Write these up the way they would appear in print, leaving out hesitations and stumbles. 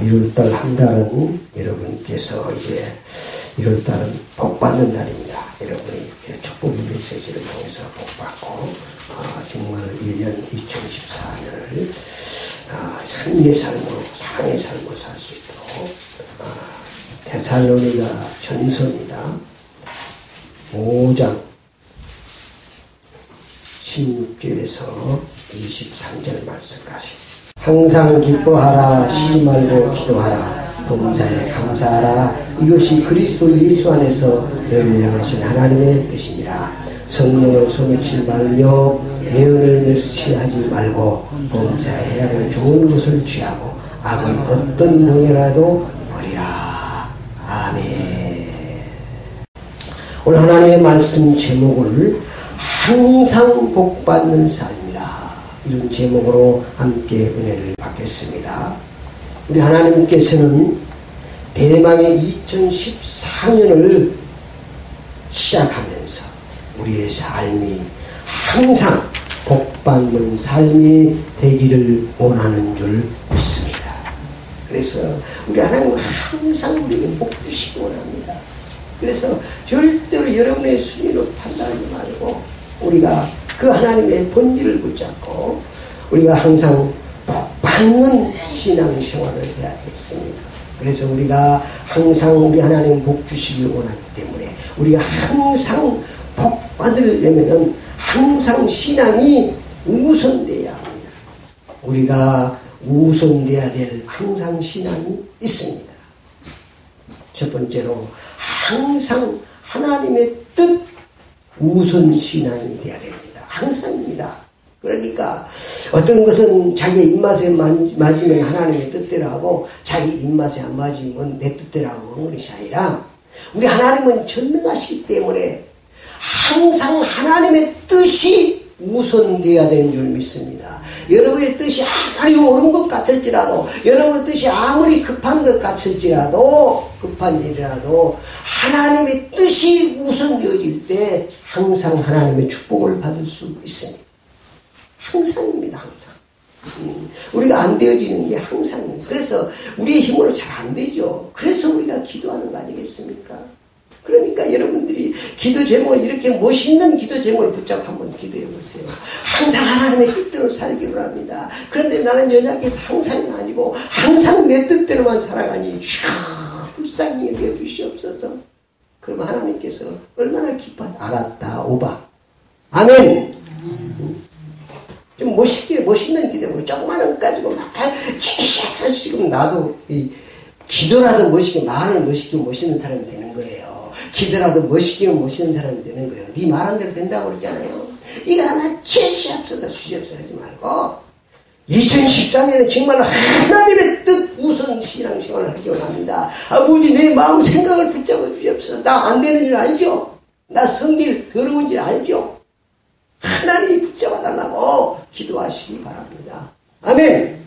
1월달 한 달은 여러분께서 이제 1월달은 복받는 달입니다. 여러분이 축복의 메시지를 통해서 복받고 정말 1년 2014년을 승리의 삶으로 사랑의 삶으로 살 수 있도록 데살로니가 전서입니다. 5장 16절에서 23절 말씀까지 항상 기뻐하라 쉬지 말고 기도하라 범사에 감사하라 이것이 그리스도 예수 안에서 너희를 향하신 하나님의 뜻이니라 성령을 소매치지 말며 예언을 멸시하지 말고 범사해야 할 좋은 것을 취하고 악은 어떤 명예라도 버리라. 아멘. 오늘 하나님의 말씀 제목을 항상 복받는 삶이라 이런 제목으로 함께 은혜를 받겠습니다. 우리 하나님께서는 대망의 2014년을 시작하면서 우리의 삶이 항상 복받는 삶이 되기를 원하는 줄 믿습니다. 그래서 우리 하나님은 항상 우리에게 복 주시기 원합니다. 그래서 절대로 여러분의 순위로 판단하지 말고 우리가 그 하나님의 본질을 붙잡고 우리가 항상 복받는 신앙생활을 해야겠습니다. 그래서 우리가 항상 우리 하나님 복 주시길 원하기 때문에 우리가 항상 복받으려면 항상 신앙이 우선되어야 합니다. 우리가 우선되어야 될 항상 신앙이 있습니다. 첫 번째로 항상 하나님의 뜻 우선 신앙이 되어야 됩니다. 항상입니다. 그러니까 어떤 것은 자기 입맛에 맞으면 하나님의 뜻대로 하고 자기 입맛에 안 맞으면 내 뜻대로 하고 그런 것이 아니라 우리 하나님은 전능하시기 때문에 항상 하나님의 뜻이 우선되어야 되는 줄 믿습니다. 여러분의 뜻이 아무리 옳은 것 같을지라도 여러분의 뜻이 아무리 급한 것 같을지라도 급한 일이라도 하나님의 뜻이 우선되어질 때 항상 하나님의 축복을 받을 수 있습니다. 항상입니다. 항상. 우리가 안 되어지는 게 항상입니다. 그래서 우리의 힘으로 잘 안 되죠. 그래서 우리가 기도하는 거 아니겠습니까? 그러니까 여러분들이 기도 제목을 이렇게 멋있는 기도 제목을 붙잡고 한번 기도해 보세요. 항상 하나님의 뜻대로 살기로 합니다. 그런데 나는 연약해서 항상이 아니고 항상 내 뜻대로만 살아가니 불쌍히 여겨주시옵소서. 그러면 하나님께서 얼마나 기뻐요. 알았다 오바. 아멘. 좀 멋있게 멋있는 기도 조그마한 것 가지고 막 계속 지금 나도 이 기도라도 멋있게 말을 멋있게 멋있는 사람이 되는 거예요. 기도라도 멋있게 멋있는 사람이 되는 거예요. 네 말한 대로 된다고 그랬잖아요. 이거 하나 캐시합소서 주시옵소서 하지 말고 2014년은 정말 하나님의 뜻 우선 신앙생활을 하기 원합니다. 아버지 내 마음 생각을 붙잡아 주시옵소서. 나 안 되는 줄 알죠? 나 성질 더러운 줄 알죠? 하나님이 붙잡아 달라고 기도하시기 바랍니다. 아멘.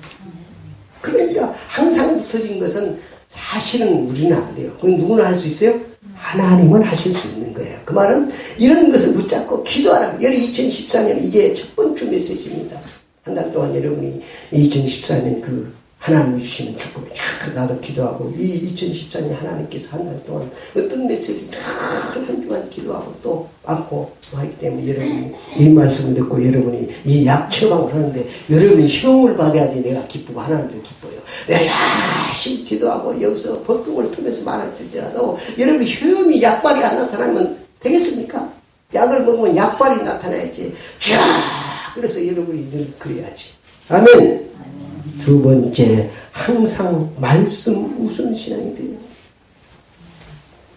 그러니까 항상 붙어진 것은 사실은 우리는 안 돼요. 그건 누구나 할 수 있어요? 하나님은 하실 수 있는 거예요. 그 말은 이런 것을 붙잡고 기도하라. 2014년 이게 첫 번째 메시지입니다. 한 달 동안 여러분이 2014년 그 하나님이 주시는 축복 나도 기도하고 이 2014년 하나님께서 한 달 동안 어떤 메시지 한 주간 기도하고 또 안고 하기 때문에 여러분이 이 말씀을 듣고 여러분이 이 약 처방을 하는데 여러분이 효용을 받아야지 내가 기쁘고 하나님도 기뻐요. 내가 열심히 기도하고 여기서 벌금을 통해서 말할지라도 여러분이 효용이 약발이 안 나타나면 되겠습니까? 약을 먹으면 약발이 나타나야지. 그래서 여러분이 늘 그래야지. 아멘. 두 번째, 항상 말씀 우선 신앙이 돼요.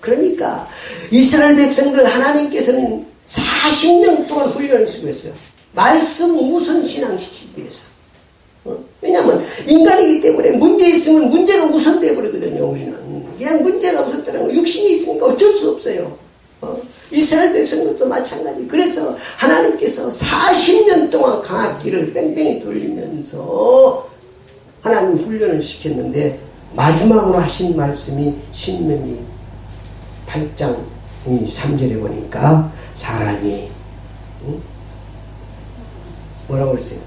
그러니까 이스라엘 백성들 하나님께서는 40년 동안 훈련을 시켰어요. 말씀 우선 신앙 시키기 위해서. 왜냐하면 인간이기 때문에 문제 있으면 문제가 우선되어 버리거든요. 우리는 그냥 문제가 우선되는 거 육신이 있으니까 어쩔 수 없어요. 이스라엘 백성들도 마찬가지. 그래서 하나님께서 40년 동안 강압기를 뺑뺑이 돌리면서 하나님 훈련을 시켰는데 마지막으로 하신 말씀이 신명기 8장 3절에 보니까 사람이 뭐라고 그랬어요?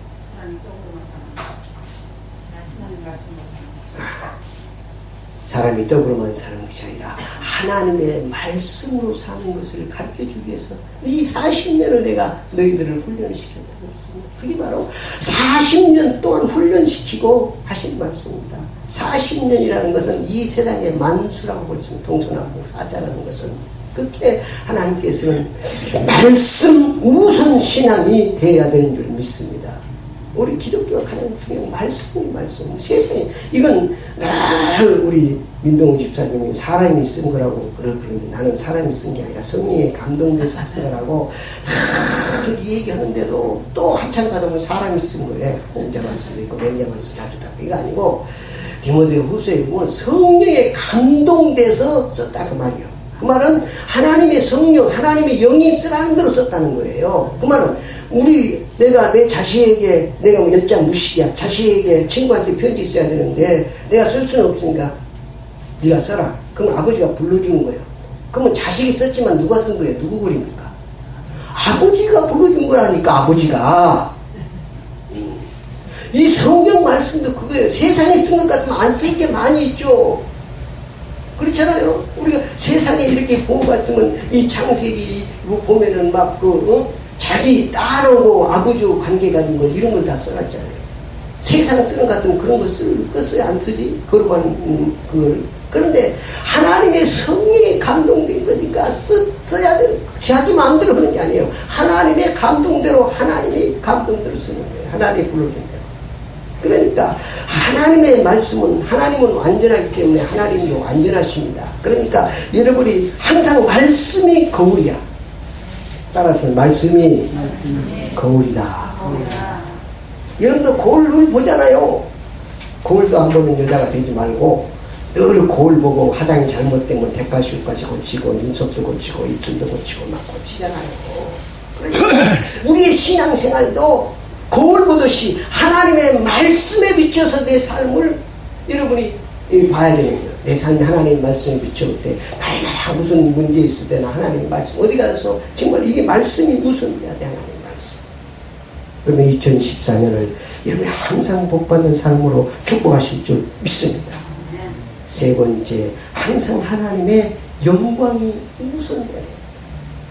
사람이 떡으로만 사는 것이 아니라 하나님의 말씀으로 사는 것을 가르쳐주기 위해서 이 40년을 내가 너희들을 훈련시켰다고 했습니다. 그게 바로 40년 동안 훈련시키고 하신 말씀입니다. 40년이라는 것은 이 세상의 만수라고 볼 수 있는 동서남북 사자라는 것은 그렇게 하나님께서는 말씀 우선 신앙이 되어야 되는 줄 믿습니다. 우리 기독교가 가장 중요한 말씀이 말씀. 세상에 이건 늘 우리 민병우 집사님이 사람이 쓴 거라고 그러는데 나는 사람이 쓴 게 아니라 성령에 감동돼서 한 거라고 늘 얘기하는데도 또 한참 가다 보면 사람이 쓴 거래. 공자 말씀도 있고 맹자 말씀 자주 다 이거 아니고 디모데 후서에 보면 성령에 감동돼서 썼다 그 말이요. 그 말은 하나님의 성령, 하나님의 영이 쓰라는 대로 썼다는 거예요. 그 말은 내가 내 자식에게 내가 뭐 연장 무식이야. 자식에게 친구한테 편지 써야 되는데 내가 쓸 수는 없으니까 네가 써라. 그럼 아버지가 불러주는 거예요. 그러면 자식이 썼지만 누가 쓴 거예요? 누구 글입니까? 아버지가 불러준 거라니까 아버지가. 이 성경 말씀도 그거예요. 세상에 쓴 것 같으면 안 쓸 게 많이 있죠. 그렇잖아요. 우리가 세상에 이렇게 본 것 같으면 이 창세기 보면은 막 자기 딸하고 아버지하고 관계 가진 거 이런 걸 다 써놨잖아요. 세상 쓰는 것 같으면 그런 거 써야 안 쓰지? 그걸. 그런데 하나님의 성령에 감동된 거니까 써야 되는 거. 자기 마음대로 하는 게 아니에요. 하나님의 감동대로 쓰는 거예요. 하나님이 불러준 대로. 그러니까 하나님의 말씀은 하나님은 완전하기 때문에 하나님도 완전하십니다. 그러니까 여러분이 항상 말씀이 거울이야. 따라서 말씀이 거울이다. 여러분도 거울을 보잖아요. 거울도 안 보는 여자가 되지 말고 늘 거울 보고 화장이 잘못되면 대가시까지 고치고 눈썹도 고치고 입술도 고치고 막 고치잖아요. 그러니까 우리의 신앙생활도 거울 보듯이 하나님의 말씀에 비춰서 내 삶을 여러분이 봐야 되는 거예요. 내 삶에 하나님의 말씀에 비춰볼 때 날마다 무슨 문제 있을 때나 하나님의 말씀 어디 가서 정말 이게 말씀이 우선이어야 돼. 하나님의 말씀. 그러면 2014년을 여러분이 항상 복받는 삶으로 축복하실 줄 믿습니다. 세 번째, 항상 하나님의 영광이 우선이에요.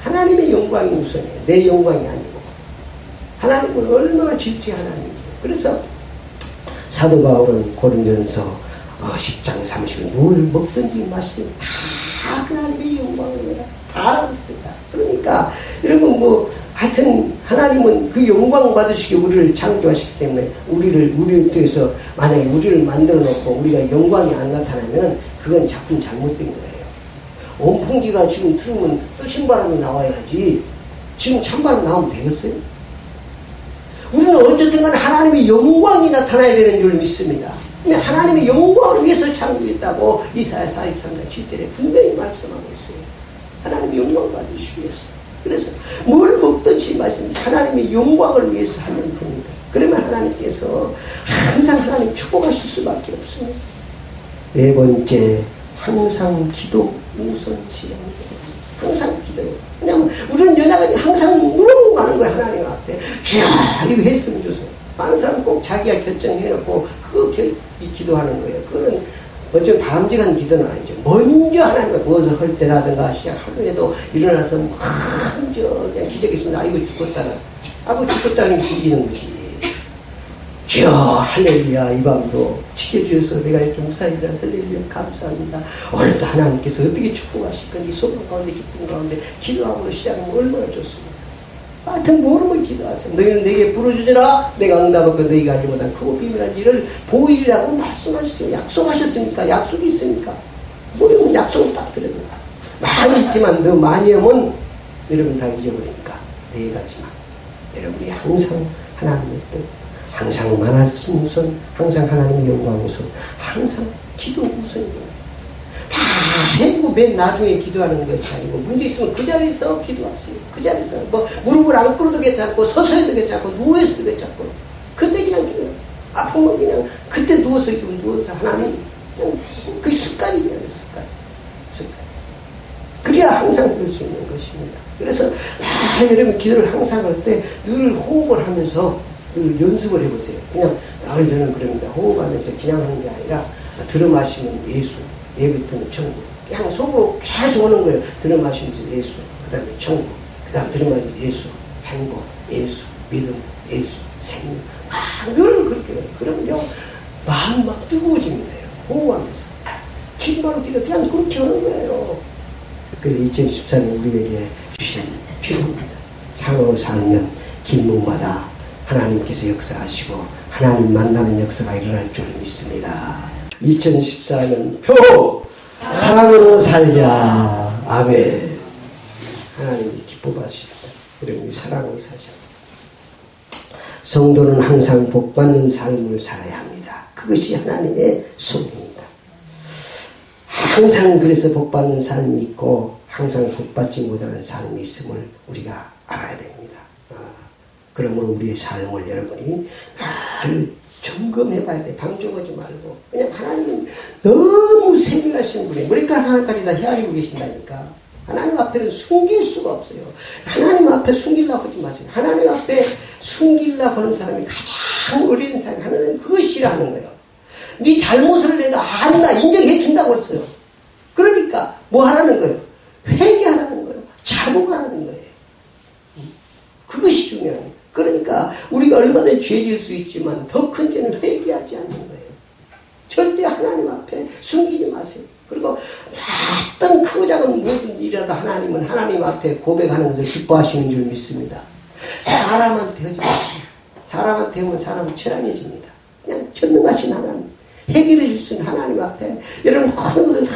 하나님의 영광이 우선이에요. 내 영광이 아니고. 하나님은 얼마나 질투의 하나님이에요. 그래서 사도 바울은 고린도전서 10장 30절 뭘 먹든지 마시든지 다 하나님의 영광을 해라. 다 그랬다. 그러니까 여러분 하여튼 하나님은 그 영광 받으시기 우리를 창조하시기 때문에 우리를 통해서 만약에 우리를 만들어 놓고 우리가 영광이 안 나타나면 그건 작품 잘못된 거예요. 온풍기가 지금 틀으면 뜨신 바람이 나와야지 지금 찬바람 나오면 되겠어요? 우리는 어쨌든 간에 하나님의 영광이 나타나야 되는 줄 믿습니다. 하나님의 영광을 위해서 창조했다고 이사야 43장 7절에 분명히 말씀하고 있어요. 하나님의 영광을 받으시기 위해서. 그래서 뭘 먹든지 말씀드립니다. 하나님의 영광을 위해서 하는 분입니다. 그러면 하나님께서 항상 하나님 축복하실 수밖에 없습니다. 네 번째, 항상 기도 우선 지향입니다. 항상 기도해요. 왜냐하면 우리는 연약하니 항상 물어보고 가는 거예요. 하나님 앞에. 주야 이거 했으면 좋소. 많은 사람은 꼭 자기가 결정해놓고 기도하는 거예요. 그거는 어쩌면 바람직한 기도는 아니죠. 먼저 하나님과 무엇을 할 때라든가 시작하루에도 일어나서 먼저 그냥 기적이 있으면 아이고 죽었다. 아이고 죽었다는 게 이기는 거지. 주여 할렐루야 이 밤도 지켜주셔서 내가 이렇게 묵상이라 할렐루야 감사합니다. 오늘도 하나님께서 어떻게 축복하실 건지 소망 가운데 기쁨 가운데 기도함으로 시작하면 얼마나 좋습니까? 하여튼 모르면 기도하세요. 너희는 내게 부르주지라 내가 응답하고 너희가 알리보다 크고 비밀한 일을 보이리라고 말씀하셨어요. 약속하셨으니까 약속이 있으니까 모르면 약속을 딱 드려요. 많이 있지만 너 많이 하면 여러분 다 잊어버리니까 네 가지만 여러분이 항상 하나님의 뜻 항상 말씀 우선 항상 하나님의 영광 우선 항상 기도 우선이에요. 다 해보고 맨 나중에 기도하는 것이 아니고 문제 있으면 그 자리에서 기도하세요. 그 자리에서 무릎을 안 꿇어도 괜찮고 서서 해도 괜찮고 누워있어도 괜찮고 그때 그냥 기도 아프면 그냥 그때 누워서 있으면 누워서 하나님 그냥 그 습관이 돼야 돼. 습관 그래야 항상 될 수 있는 것입니다. 그래서 여러분 기도를 항상 할 때 늘 호흡을 하면서 늘 연습을 해보세요. 그냥 저는 그럽니다. 호흡하면서 그냥 하는 게 아니라 들어마시면 예수 예배부터는 천국. 그냥 속으로 계속 오는 거예요. 들어마시면서 예수, 그 다음에 천국, 그 다음 들어마시면서 예수, 행복, 예수, 믿음, 예수, 생명. 막 늘 그렇게 해요. 그러면요, 마음 막 뜨거워집니다. 호흡하면서. 기도하는 기도 그냥 그렇게 하는 거예요. 그래서 2014년 우리에게 주신 필요입니다. 상으로 살면 길목마다 하나님께서 역사하시고 하나님 만나는 역사가 일어날 줄 믿습니다. 2014년 표 사랑으로 살자. 아멘. 하나님이 기뻐하십니다. 여러분이 사랑으로 사자. 성도는 항상 복받는 삶을 살아야 합니다. 그것이 하나님의 소명입니다. 항상 그래서 복받는 삶이 있고 항상 복받지 못하는 삶이 있음을 우리가 알아야 됩니다. 그러므로 우리의 삶을 여러분이 늘 점검해 봐야 돼. 방종하지 말고. 그냥 하나님은 너무 세밀하신 분이에요. 머리카락 하나까지 다 헤아리고 계신다니까. 하나님 앞에는 숨길 수가 없어요. 하나님 앞에 숨기려고 하지 마세요. 하나님 앞에 숨기려고 하는 사람이 가장 어린 사람이 하나님 그거 싫어하는 거예요. 네 잘못을 내가 안다 인정해 준다고 했어요. 그러니까 뭐 하라는 거예요? 회개하라는 거예요. 자복하라는 거예요. 그것이 중요한 거예요. 그러니까 우리가 얼마든지 죄 지을 수 있지만 더 큰 죄는 회개하지 않는 거예요. 절대 하나님 앞에 숨기지 마세요. 그리고 어떤 크고 작은 모든 일이라도 하나님은 하나님 앞에 고백하는 것을 기뻐하시는 줄 믿습니다. 사람한테 하지 마시고 사람한테 하면 사람은 천황해집니다. 그냥 전능하신 하나님 해결해 주신 하나님 앞에 여러분 모든 것을 다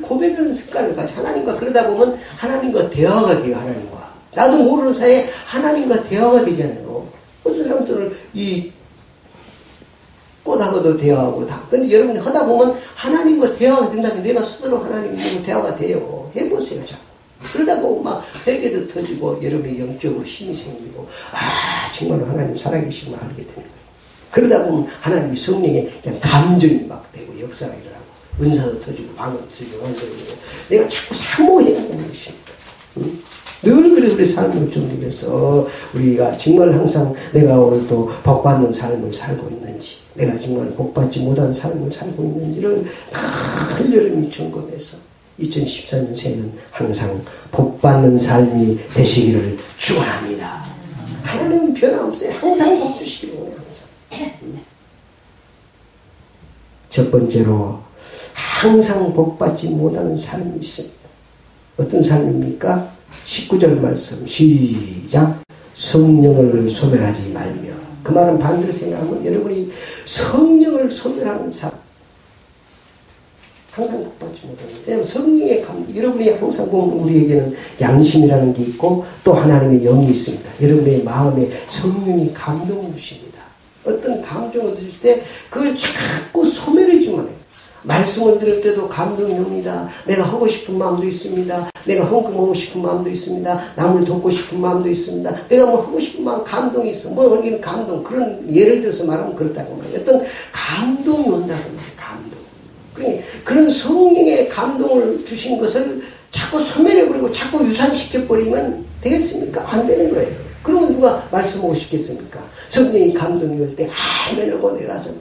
고백하는 습관을 가지. 하나님과 그러다 보면 하나님과 대화가 돼요. 하나님과 나도 모르는 사이에 하나님과 대화가 되잖아요. 어떤 사람들은 이 꽃하고도 대화하고 다. 근데 여러분이 하다 보면 하나님과 대화가 된다면 내가 스스로 하나님과 대화가 돼요. 해보세요. 자꾸. 그러다 보면 막 회개도 터지고 여러분이 영적으로 힘이 생기고 정말 하나님 살아계심을 알게 되는 거예요. 그러다 보면 하나님이 성령에 그냥 감정이 막 되고 역사가 일어나고 은사도 터지고 방언도 터지고 완전히 내가 자꾸 사모해야 되는 것입니다. 늘 그래서 우리 삶을 좀 위해서 우리가 정말 항상 내가 오늘 또 복받는 삶을 살고 있는지 내가 정말 복받지 못한 삶을 살고 있는지를 다 여러분이 점검해서 2014년 새해는 항상 복받는 삶이 되시기를 축원합니다. 하나님은 변함없어요. 항상 복 주시기를 원해요. 항상. 첫 번째로 항상 복받지 못하는 삶이 있습니다. 어떤 삶입니까? 19절 말씀 시작. 성령을 소멸하지 말며. 그 말은 반대로 생각하면 여러분이 성령을 소멸하는 삶 항상 복받지 못하는. 왜냐하면 성령의 감동, 여러분이 항상 보면 우리에게는 양심이라는 게 있고 또 하나님의 영이 있습니다. 여러분의 마음에 성령이 감동을 주십니다. 어떤 감정을 주실 때 그걸 자꾸 소멸해주면 해요. 말씀을 들을 때도 감동이 옵니다. 내가 하고 싶은 마음도 있습니다. 내가 헌금하고 싶은 마음도 있습니다. 남을 돕고 싶은 마음도 있습니다. 내가 뭐 하고 싶은 마음 감동이 있어. 뭐 거기는 감동. 그런 예를 들어서 말하면 그렇다고 말이에요. 어떤 감동이 온다고 말이에요. 감동. 그러니 그런 성령의 감동을 주신 것을 자꾸 소멸해버리고 자꾸 유산시켜버리면 되겠습니까? 안 되는 거예요. 그러면 누가 말씀하고 싶겠습니까? 성령이 감동이 올 때 아멘 하고 내가서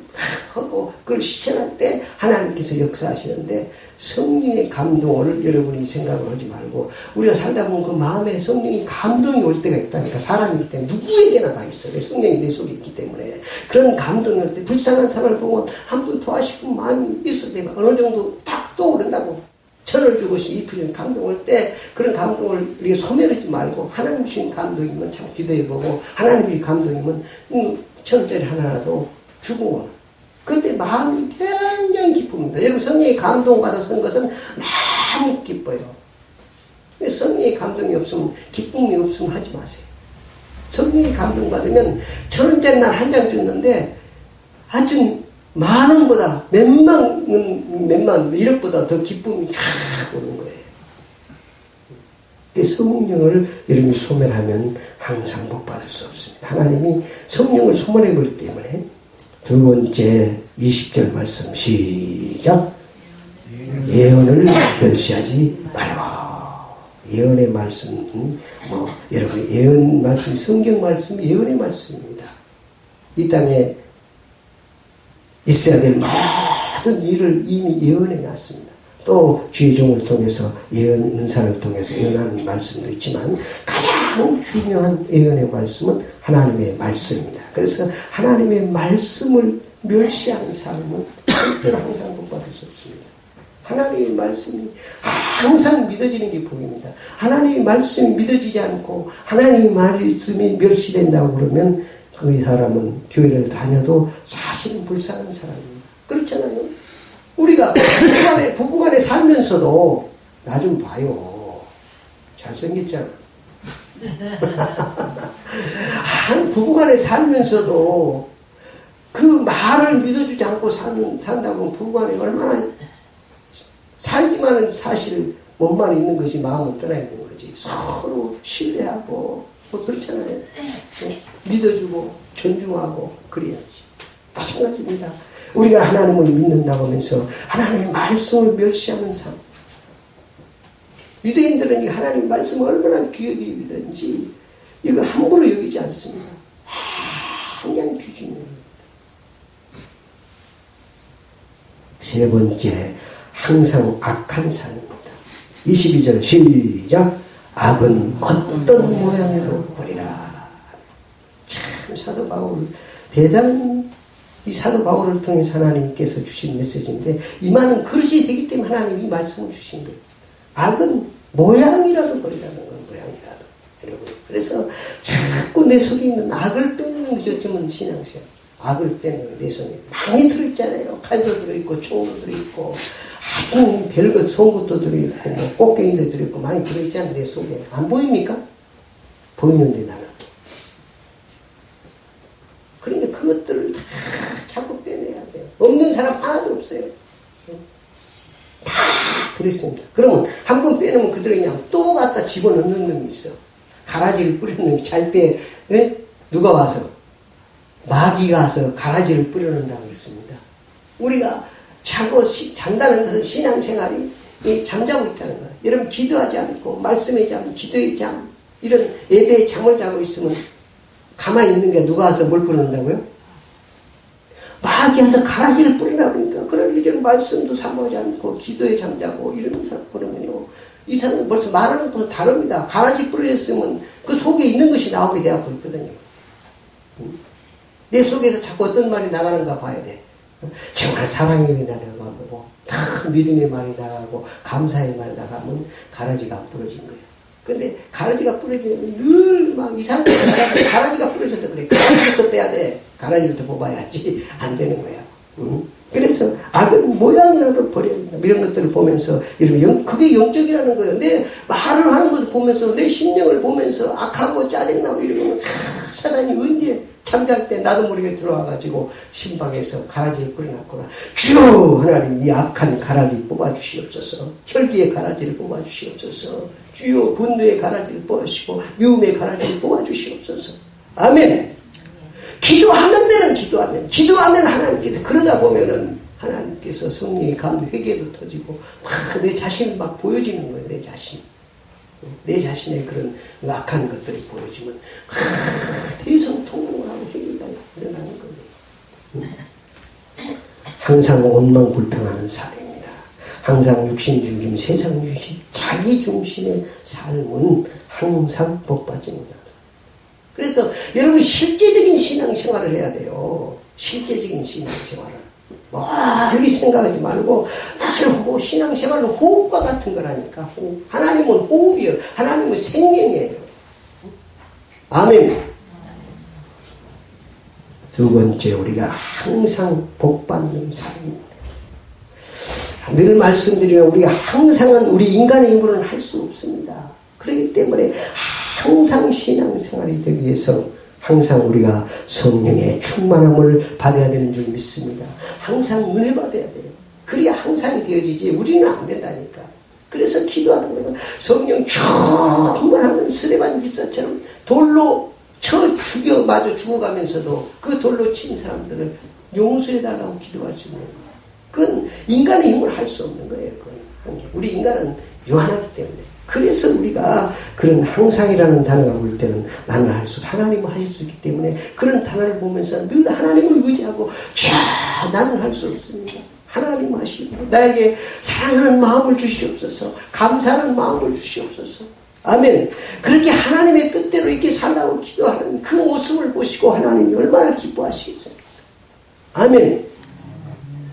하고 그걸 실천할 때 하나님께서 역사하시는데 성령의 감동을 여러분이 생각을 하지 말고 우리가 살다 보면 그 마음에 성령이 감동이 올 때가 있다니까. 사람이기 때문에 누구에게나 다 있어요. 성령이 내 속에 있기 때문에 그런 감동이 올 때 불쌍한 사람을 보면 한 분 도와주고 싶은 마음이 있을 때가 어느 정도 딱 떠오른다고. 천을 주고 이프는 감동 올 때 그런 감동을 우리가 소멸하지 말고 하나님 주신 감동이면 참 기도해보고 하나님의 감동이면 천원짜리 하나라도 주고 그때 마음이 굉장히 기쁩니다. 여러분 성령의 감동받아 쓴 것은 너무 기뻐요. 근데 성령의 감동이 없으면 기쁨이 없으면 하지 마세요. 성령의 감동받으면 천원짜리 날 한 장 줬는데 아주 만원보다 몇만 1억보다 더 기쁨이 쫙 오는 거예요. 성령을 여러분이 소멸하면 항상 복받을 수 없습니다. 하나님이 성령을 소멸해버리기 때문에 두 번째 20절 말씀 시작. 예언을 멸시하지 말고. 예언의 말씀 여러분 예언 말씀 성경 말씀 예언의 말씀입니다. 이 땅에 있어야 될 모든 일을 이미 예언해 놨습니다. 또 주의 종을 통해서 예언 은사를 통해서 예언하는 말씀도 있지만 가장 중요한 예언의 말씀은 하나님의 말씀입니다. 그래서 하나님의 말씀을 멸시하는 삶은 절대로 항상 못 받을 수 없습니다. 하나님의 말씀이 항상 믿어지는 게 복입니다. 하나님의 말씀이 믿어지지 않고 하나님의 말씀이 멸시된다고 그러면 그 사람은 교회를 다녀도 사실은 불쌍한 사람입니다. 그렇잖아요. 우리가 부부간에 살면서도 나 좀 봐요. 잘생겼잖아. 부부간에 살면서도 그 말을 믿어주지 않고 산다고 부부간에 얼마나 살지만은 사실 몸만 있는 것이 마음은 떠나 있는 거지. 서로 신뢰하고 뭐 그렇잖아요. 믿어주고 존중하고 그래야지. 마찬가지입니다. 우리가 하나님을 믿는다고 하면서 하나님의 말씀을 멸시하는 삶. 유대인들은 이 하나님의 말씀을 얼마나 귀하게 여기든지 이거 함부로 여기지 않습니다. 항상 귀중합니다. 세 번째, 항상 악한 삶입니다. 22절 시작. 악은 어떤 모양에도 버리라. 참 사도 바울 대단한 이 사도 바울을 통해서 하나님께서 주신 메시지인데 이 말은 그릇이 되기 때문에 하나님이 이 말씀을 주신 거예요. 악은 모양이라도 버리라는 건 모양이라도. 여러분 그래서 자꾸 내 속에 있는 악을 빼내는 것이 어쩌면 신앙생활. 악을 빼내는 내 속에 많이 들어있잖아요. 칼도 들어있고 총도 들어있고 하여튼 별것 송곳도 들어있고 뭐 꽃갱이도 들어있고 많이 들어있잖아요. 내 속에. 안 보입니까? 보이는데 나는. 그러니까 그것들을 다 자꾸 빼내야 돼요. 없는 사람 하나도 없어요. 다 들어있습니다. 그러면 한 번 빼내면 그대로 그냥 또 갖다 집어넣는 놈이 있어. 가라지를 뿌리는 놈이 잘 때 누가 와서 마귀가 와서 가라지를 뿌려놓는다고 했습니다. 우리가 자고 잔다는 것은 신앙생활이 잠자고 있다는 거예요. 여러분 기도하지 않고 말씀의 잠, 기도의 잠 이런 예배의 잠을 자고 있으면 가만히 있는 게 누가 와서 뭘 뿌려놓는다고요? 마귀 와서 가라지를 뿌리나보니까 그러니 이제는 말씀도 삼하지 않고 기도에 잠자고 이런 사람 보면요 이 사람은 벌써 말하는 것보다 다릅니다. 가라지 뿌려졌으면 그 속에 있는 것이 나오게 되고 있거든요. 내 속에서 자꾸 어떤 말이 나가는가 봐야 돼. 정말 사랑의 말이 나가고 참 믿음의 말이 나가고 감사의 말이 나가면 가라지가 안 부러진 거예요. 근데 가라지가 부러지면 늘 막 이상하게 가라지가 부러져서 그래. 가라지부터 빼야 돼. 가라지부터 뽑아야지 안 되는 거야. 그래서 악은 모양이라도 버려야 된다. 이런 것들을 보면서 여러분 그게 영적이라는 거예요. 내 말을 하는 것을 보면서 내 심령을 보면서 악하고 짜증나고 이러면 사단이 언제 잠잘 때 나도 모르게 들어와가지고 신방에서 가라지를 뿌려놨구나. 주여 하나님 이 악한 가라지 뽑아주시옵소서. 혈기의 가라지를 뽑아주시옵소서. 주여 분노의 가라지를 뽑으시고 미움의 가라지를 뽑아주시옵소서. 아멘. 기도하는 데는 기도하면 하나님께서 그러다 보면은 하나님께서 성령의 감동 회개도 터지고 막 내 자신을 막 보여지는 거예요. 내 자신의 그런 악한 것들이 보여지면 대성통곡을 하고 회개가 일어나는 거예요. 항상 원망불평하는 삶입니다. 항상 육신 중심, 세상 중심, 자기 중심의 삶은 항상 복받지 못합니다. 그래서 여러분이 실제적인 신앙생활을 해야 돼요. 실제적인 신앙생활을. 멀리 생각하지 말고 늘 신앙생활은 호흡과 같은 거라니까. 호흡. 하나님은 호흡이에요. 하나님은 생명이에요. 아멘. 두 번째 우리가 항상 복받는 삶입니다. 늘 말씀드리면 우리가 항상은 우리 인간의 힘으로는 할 수 없습니다. 그렇기 때문에 항상 신앙생활이 되기 위해서 항상 우리가 성령의 충만함을 받아야 되는 줄 믿습니다. 항상 은혜 받아야 돼요. 그래야 항상 되어지지 우리는 안 된다니까. 그래서 기도하는 거예요. 성령 충만하면 스데반 집사처럼 돌로 마저 죽어가면서도 그 돌로 친 사람들을 용서해달라고 기도할 수 있는 거예요. 그건 인간의 힘으로 할 수 없는 거예요. 그건 우리 인간은 유한하기 때문에. 그래서 우리가 그런 항상이라는 단어가 볼 때는 나는 할 수, 하나님은 하실 수 있기 때문에 그런 단어를 보면서 늘 하나님을 의지하고 나는 할 수 없습니다. 하나님 하시고 나에게 사랑하는 마음을 주시옵소서. 감사하는 마음을 주시옵소서. 아멘. 그렇게 하나님의 뜻대로 이렇게 살라고 기도하는 그 모습을 보시고 하나님이 얼마나 기뻐하시겠습니까? 아멘.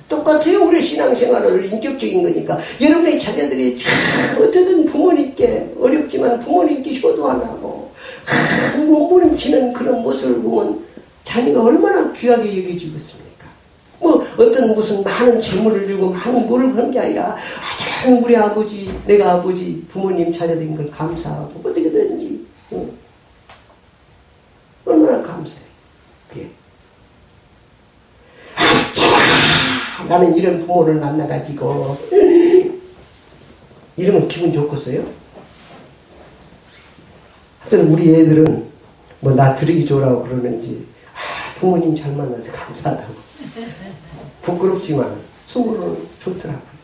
똑같아요. 우리 신앙생활을 인격적인 거니까. 여러분의 자녀들이 어쨌든 부모님께 어렵지만 부모님께 효도하고 몸부림치는 그런 모습을 보면 자녀가 얼마나 귀하게 여겨지겠습니까? 뭐 어떤 무슨 많은 재물을 주고 많은 뭐를 그런 게 아니라 우리 아버지, 내가 아버지, 부모님 자녀된 걸 감사하고 어떻게든지 얼마나 감사해. 그게 나는 이런 부모를 만나가지고 이러면 기분 좋겠어요? 하여튼 우리 애들은 뭐 나 들이기 좋으라고 그러는지 부모님 잘 만나서 감사하다고 부끄럽지만 속으로는 좋더라고요.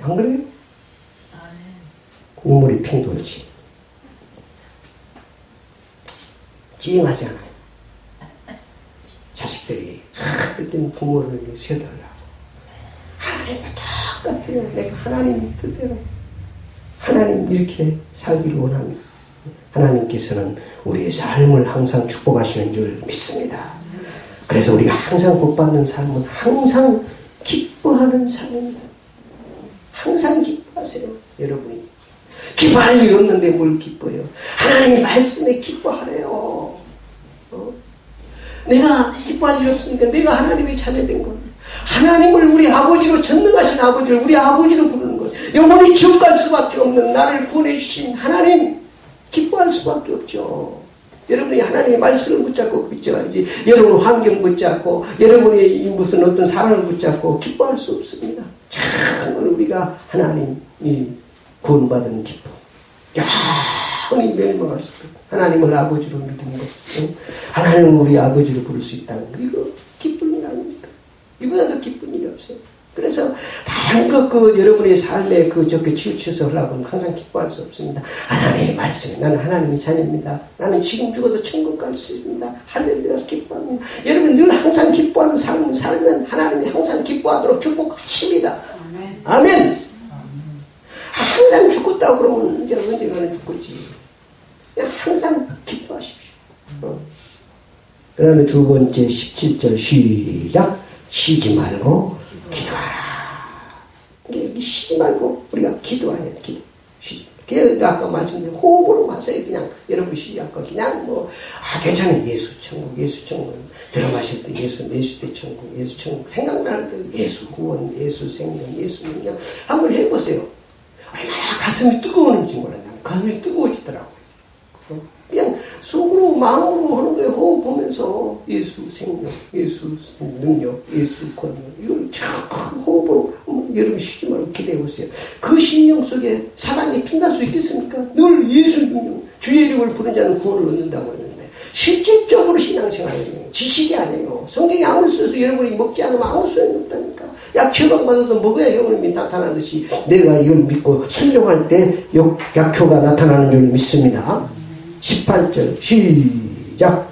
안 그래요? 눈물이 핑 돌지. 찡하지 않아요. 자식들이 그때는 부모를 세워달라고. 하나님도 똑같아요. 내가 하나님 뜻대로 하나님 이렇게 살기를 원합니다. 하나님께서는 우리의 삶을 항상 축복하시는 줄 믿습니다. 그래서 우리가 항상 복받는 삶은 항상 기뻐하는 삶입니다. 항상 기뻐하세요. 여러분이 기뻐할 일 없는데 뭘 기뻐요. 하나님의 말씀에 기뻐하래요. 내가 기뻐할 일 없으니까 내가 하나님의 자녀된 겁니다. 하나님을 우리 아버지로, 전능하신 아버지를 우리 아버지로 부르는 것, 영원히 지옥 갈 수밖에 없는 나를 구원해 주신 하나님 기뻐할 수밖에 없죠. 여러분이 하나님의 말씀을 붙잡고 믿어야지. 여러분 환경 붙잡고 여러분이 무슨 어떤 사랑을 붙잡고 기뻐할 수 없습니다. 정말 우리가 하나님이 구원받은 기쁨, 영원히 멸망할 수 없고 하나님을 아버지로 믿는 것, 하나님을 우리 아버지로 부를 수 있다는 것, 이거 기쁜 일 아닙니까? 이보다 더 기쁜 일이 없어요. 그래서 다른 것 여러분의 삶에 저렇게 치우쳐서 하려고 하면 항상 기뻐할 수 없습니다. 하나님의 말씀에 나는 하나님의 자녀입니다. 나는 지금 죽어도 천국 갈 수 있습니다. 할렐루야 기뻐합니다. 여러분 늘 항상 기뻐하는 삶을 살면 하나님이 항상 기뻐하도록 축복하십니다. 아멘. 항상 죽었다고 그러면 이제 언젠가는 죽겠지. 항상 기뻐하십시오. 그 다음에 두 번째 17절 시작. 쉬지 말고 기도하라. 쉬지 말고 우리가 기도해야 돼. 기도. 아까 말씀드린 호흡으로 하세요. 그냥 여러분 쉬지 않고 그냥 괜찮아요. 예수 천국, 예수 천국 들어마실 때 예수, 내쉴 때 천국, 예수 천국 생각날 때 예수 구원, 예수 생명, 예수 능력 한번 해보세요. 얼마나 가슴이 뜨거웠는지 몰라요. 가슴이 뜨거워지더라고요. 그냥 속으로 마음으로 하는 거예요. 호흡 보면서 예수 생명, 예수 능력, 예수 권능 이걸 참 호흡으로 여러분 쉬지 말고 기대해 보세요. 그 심령 속에 사단이 둔할 수 있겠습니까? 늘 예수 능력, 주의 이름을 부른 자는 구원을 얻는다고 했는데 실질적으로 신앙생활은 지식이 아니에요. 성경에 아무리 써서 여러분이 먹지 않으면 아무 소용이 없다니까. 약 처방받아도 먹어야 영혼이 나타나듯이 내가 이걸 믿고 순종할 때 약효가 나타나는 줄 믿습니다. 18절 시작.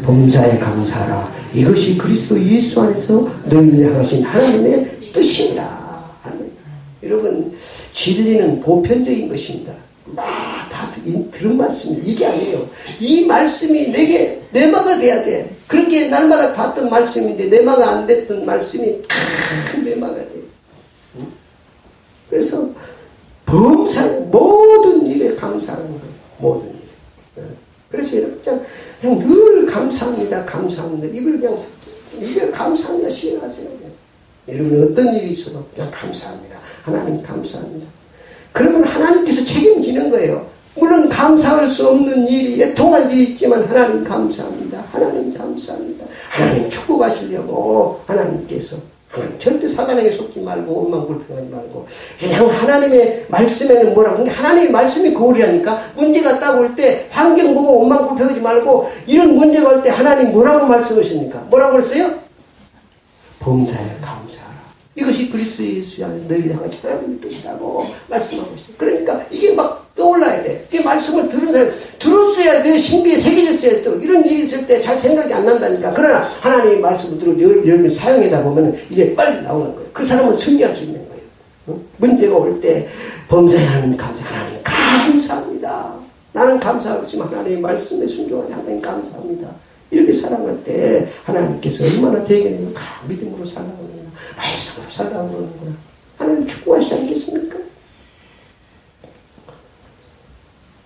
범사에 감사하라. 이것이 그리스도 예수 안에서 너희를 향하신 하나님의 뜻입니다. 아멘. 여러분 진리는 보편적인 것입니다. 다 들은 말씀이 이게 아니에요. 이 말씀이 내게 내마가 돼야 돼. 그렇게 날마다 봤던 말씀인데 내마가 안 됐던 말씀이 큰 내마가 돼. 그래서 범사에 모든 일에 감사하는 거예요. 모든 일. 그래서 여러분 그냥 늘 감사합니다. 감사합니다. 이걸 감사합니다. 시행하세요. 여러분 어떤 일이 있어도 그냥 감사합니다. 하나님 감사합니다. 그러면 하나님께서 책임지는 거예요. 물론 감사할 수 없는 일이 애통할 일이 있지만 하나님 감사합니다. 하나님 감사합니다. 하나님 축복하시려고 하나님께서 하나님 절대 사단에게 속지 말고 원망 불평하지 말고 그냥 하나님의 말씀에는 뭐라고 하나님의 말씀이 거울이라니까. 문제가 딱 올 때 환경 보고 원망 불평하지 말고 이런 문제가 올 때 하나님 뭐라고 말씀하십니까? 뭐라고 그랬어요? 범사에 감사하라. 이것이 그리스도 예수 안에서 너희를 향한 하나님의 뜻이라고 말씀하고 있어요. 그러니까 이게 막 떠올라야 돼. 이 말씀을 들은 사람 들었어야 내 신비에 새겨졌어요. 있어요. 또 이런 일이 있을 때 잘 생각이 안 난다니까. 그러나 하나님의 말씀을 들어 열심히 사용하다 보면 이게 빨리 나오는 거예요. 그 사람은 승리할 수 있는 거예요. 문제가 올 때 범사에 하나님 하나님 감사합니다. 나는 감사하지만 하나님의 말씀에 순종하는 하나님 감사합니다. 이렇게 살아갈 때 하나님께서 얼마나 되겠냐면 믿음으로 살라고 하는구나. 말씀으로 살라고 하는구나. 하나님 축복하시지 않겠습니까?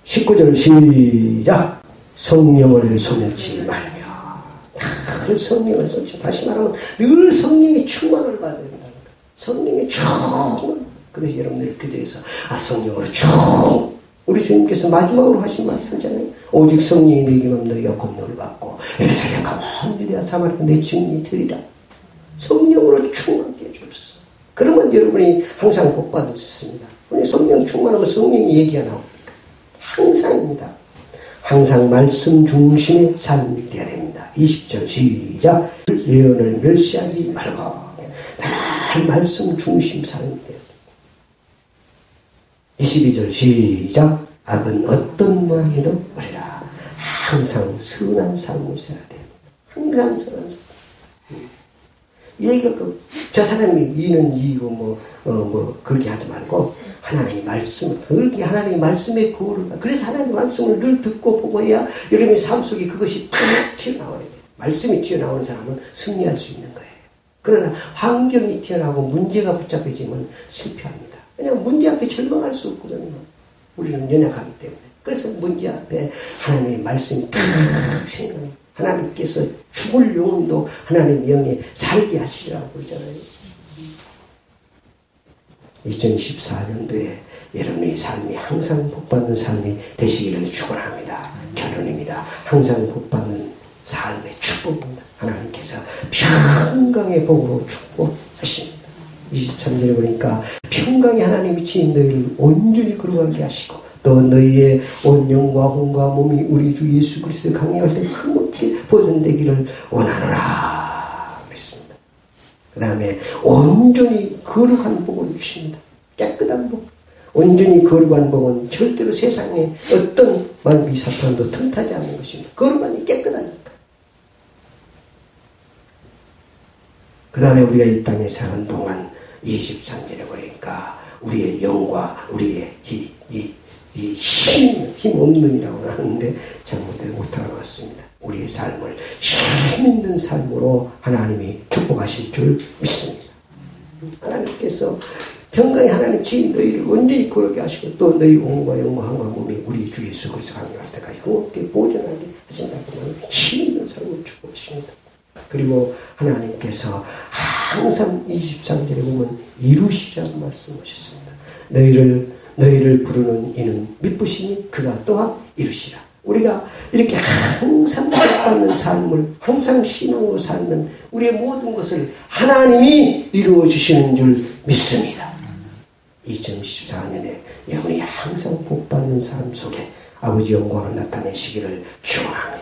19절 시작. 성령을 소멸치 말며. 늘 성령을 소멸치. 다시 말하면 늘 성령의 충만을 받아야 된다는 거예요. 성령의 충만. 그래서 여러분들 기도해서 성령으로 충. 우리 주님께서 마지막으로 하신 말씀이잖아요. 오직 성령이 내게 임하면 너희가 권능을 받고 예루살렘과 온 유대와 사마리아 내 증인이 되리라. 성령으로 충만하게 해주옵소서. 그러면 여러분이 항상 복 받을 수 있습니다. 성령 충만하면 성령이 얘기가 나옵니까? 항상입니다. 항상 말씀 중심의 삶이 되어야 됩니다. 20절 시작. 예언을 멸시하지 말고 늘 말씀 중심 삶이 되어야 됩니다. 22절 시작. 악은 어떤 모양이든 버리라. 항상 선한 삶을 살아야 됩니다. 항상 선한 삶. 얘기가 저 사람이 이는 이고 그렇게 하지 말고 하나님의 말씀을 그렇게 하나님의 말씀에 구호를 그래서 하나님의 말씀을 늘 듣고 보고 해야 여러분의 삶 속에 그것이 탁 튀어나와야 돼요. 말씀이 튀어나오는 사람은 승리할 수 있는 거예요. 그러나 환경이 튀어나오고 문제가 붙잡혀지면 실패합니다. 왜냐하면 문제 앞에 절망할 수 없거든요. 우리는 연약하기 때문에. 그래서 문제 앞에 하나님의 말씀이 탁 생각해요. 하나님께서 죽을 영혼도 하나님 영에 살게 하시리라고 그러잖아요. 2014년도에 여러분의 삶이 항상 복받는 삶이 되시기를 축원합니다. 결론입니다. 항상 복받는 삶의 축복입니다. 하나님께서 평강의 복으로 축복하십니다. 23절에 보니까 평강의 하나님이 지인 너희를 온전히 거룩하게 하시고 또 너희의 온 영과 혼과 몸이 우리 주 예수 그리스도의 강림할 때 흠없게 보존되기를 원하노라 그랬습니다. 그 다음에 온전히 거룩한 복을 주십니다. 깨끗한 복. 온전히 거룩한 복은 절대로 세상에 어떤 마귀 사탄도 틈타지 않는 것입니다. 거룩하니 깨끗하니까. 그 다음에 우리가 이 땅에 사는 동안 23절에 보니까 우리의 영과 우리의 힘 없는이라고 하는데 잘못해서 못하고 나왔습니다. 우리의 삶을 힘 있는 삶으로 하나님이 축복하실 줄 믿습니다. 하나님께서 평강의 하나님 지인 너희를 온전히 거룩하게 하시고 또 너희 온과 영과 한과 몸이 우리 주 예수 그리스도 강림할 때까지 흠없게 보존하게 하신다고 하는 힘 있는 삶을 축복하십니다. 그리고 하나님께서 항상 23절에 보면 이루시라고 말씀하셨습니다. 너희를 부르는 이는 미쁘시니 그가 또한 이루시라. 우리가 이렇게 항상 받는 삶을 항상 신앙으로 살면 우리의 모든 것을 하나님이 이루어 주시는 줄 믿습니다. 2014년에 여러분이 항상 복받는 삶 속에 아버지 영광을 나타내시기를 축원합니다.